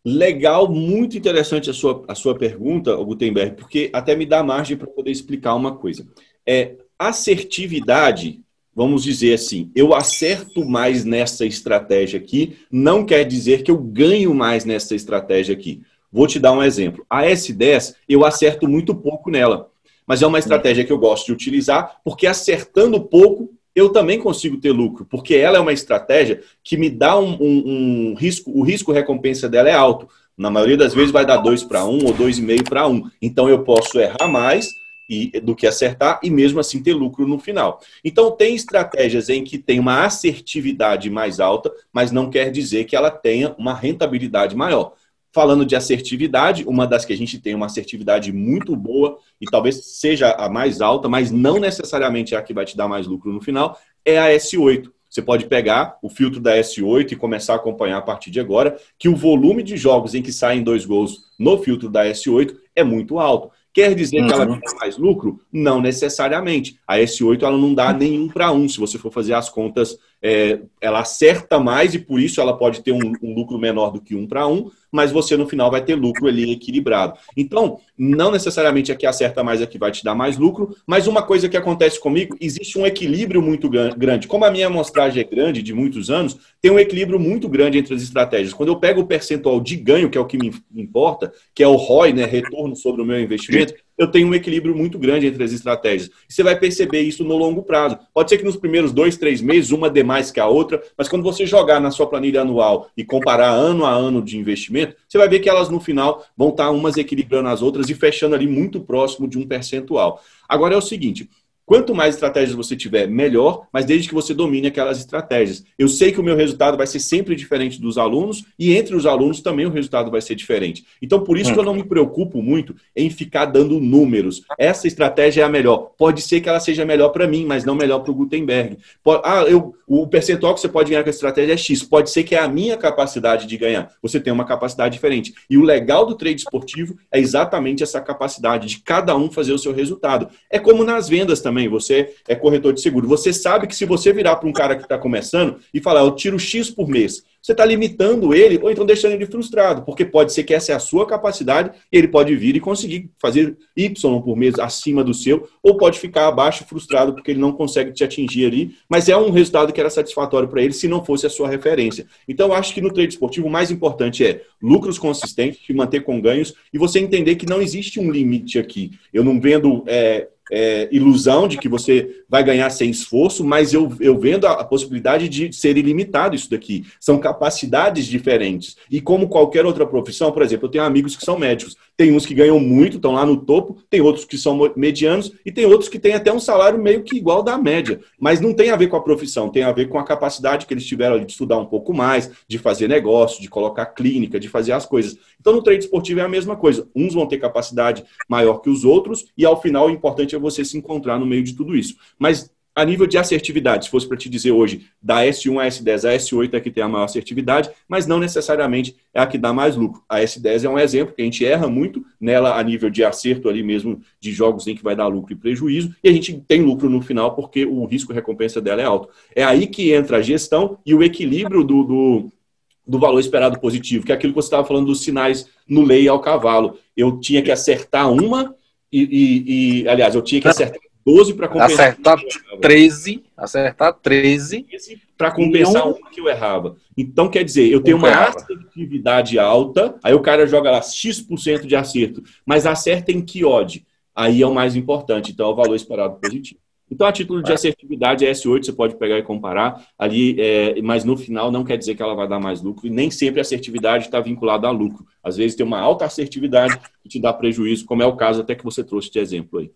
Legal, muito interessante a sua pergunta, Gutenberg, porque até me dá margem para poder explicar uma coisa. Assertividade, vamos dizer assim, eu acerto mais nessa estratégia aqui, não quer dizer que eu ganho mais nessa estratégia aqui. Vou te dar um exemplo. A S10, eu acerto muito pouco nela, mas é uma estratégia que eu gosto de utilizar, porque acertando pouco, eu também consigo ter lucro, porque ela é uma estratégia que me dá um risco, o risco-recompensa dela é alto. Na maioria das vezes vai dar 2 para 1 ou 2,5 para 1. Então eu posso errar mais do que acertar e mesmo assim ter lucro no final. Então tem estratégias em que tem uma assertividade mais alta, mas não quer dizer que ela tenha uma rentabilidade maior. Falando de assertividade, uma das que a gente tem uma assertividade muito boa e talvez seja a mais alta, mas não necessariamente é a que vai te dar mais lucro no final, é a S8. Você pode pegar o filtro da S8 e começar a acompanhar a partir de agora que o volume de jogos em que saem 2 gols no filtro da S8 é muito alto. Quer dizer que ela tem mais lucro? Não necessariamente. A S8 ela não dá nenhum para 1. Se você for fazer as contas, ela acerta mais e por isso ela pode ter um lucro menor do que 1 para 1, mas você no final vai ter lucro ali equilibrado. Então, não necessariamente a que acerta mais é que vai te dar mais lucro, mas uma coisa que acontece comigo, existe um equilíbrio muito grande. Como a minha amostragem é grande, de muitos anos, tem um equilíbrio muito grande entre as estratégias. Quando eu pego o percentual de ganho, que é o que me importa, que é o ROI, né, retorno sobre o meu investimento, eu tenho um equilíbrio muito grande entre as estratégias. E você vai perceber isso no longo prazo. Pode ser que nos primeiros 2, 3 meses, uma dê mais que a outra, mas quando você jogar na sua planilha anual e comparar ano a ano de investimento, você vai ver que elas no final vão estar umas equilibrando as outras e fechando ali muito próximo de um percentual. Agora é o seguinte, quanto mais estratégias você tiver, melhor, mas desde que você domine aquelas estratégias. Eu sei que o meu resultado vai ser sempre diferente dos alunos e entre os alunos também o resultado vai ser diferente. Então, por isso que eu não me preocupo muito em ficar dando números. Essa estratégia é a melhor. Pode ser que ela seja melhor para mim, mas não melhor para o Gutenberg. O percentual que você pode ganhar com a estratégia é X. Pode ser que é a minha capacidade de ganhar. Você tem uma capacidade diferente. E o legal do trade esportivo é exatamente essa capacidade de cada um fazer o seu resultado. É como nas vendas também. Você é corretor de seguro. Você sabe que se você virar para um cara que está começando e falar, eu tiro X por mês, você está limitando ele ou então deixando ele frustrado, porque pode ser que essa é a sua capacidade e ele pode vir e conseguir fazer Y por mês acima do seu, ou pode ficar abaixo frustrado porque ele não consegue te atingir ali, mas é um resultado que era satisfatório para ele se não fosse a sua referência. Então, eu acho que no trade esportivo o mais importante é lucros consistentes, se manter com ganhos e você entender que não existe um limite aqui. Eu não vendo ilusão de que você vai ganhar sem esforço, mas eu vendo a possibilidade de ser ilimitado isso daqui. São capacidades diferentes. E como qualquer outra profissão, por exemplo, eu tenho amigos que são médicos. Tem uns que ganham muito, estão lá no topo, tem outros que são medianos e tem outros que têm até um salário meio que igual da média. Mas não tem a ver com a profissão, tem a ver com a capacidade que eles tiveram ali de estudar um pouco mais, de fazer negócio, de colocar clínica, de fazer as coisas. Então, no trade esportivo é a mesma coisa. Uns vão ter capacidade maior que os outros e, ao final, o importante é você se encontrar no meio de tudo isso. Mas, a nível de assertividade, se fosse para te dizer hoje, da S1 à S10, a S8 é que tem a maior assertividade, mas não necessariamente é a que dá mais lucro. A S10 é um exemplo que a gente erra muito nela a nível de acerto ali mesmo de jogos em que vai dar lucro e prejuízo, e a gente tem lucro no final porque o risco-recompensa dela é alto. É aí que entra a gestão e o equilíbrio do valor esperado positivo, que é aquilo que você estava falando dos sinais no lei ao cavalo. Eu tinha que acertar uma aliás, eu tinha que acertar 12 para compensar. Acertar 13 para compensar uma que eu errava. Então, quer dizer, eu tenho uma assertividade alta, aí o cara joga lá X% de acerto, mas acerta em que odd? Aí é o mais importante, então é o valor esperado positivo. Então, a título de assertividade, a S8 você pode pegar e comparar ali, mas no final não quer dizer que ela vai dar mais lucro, e nem sempre a assertividade está vinculada a lucro. Às vezes tem uma alta assertividade que te dá prejuízo, como é o caso até que você trouxe de exemplo aí.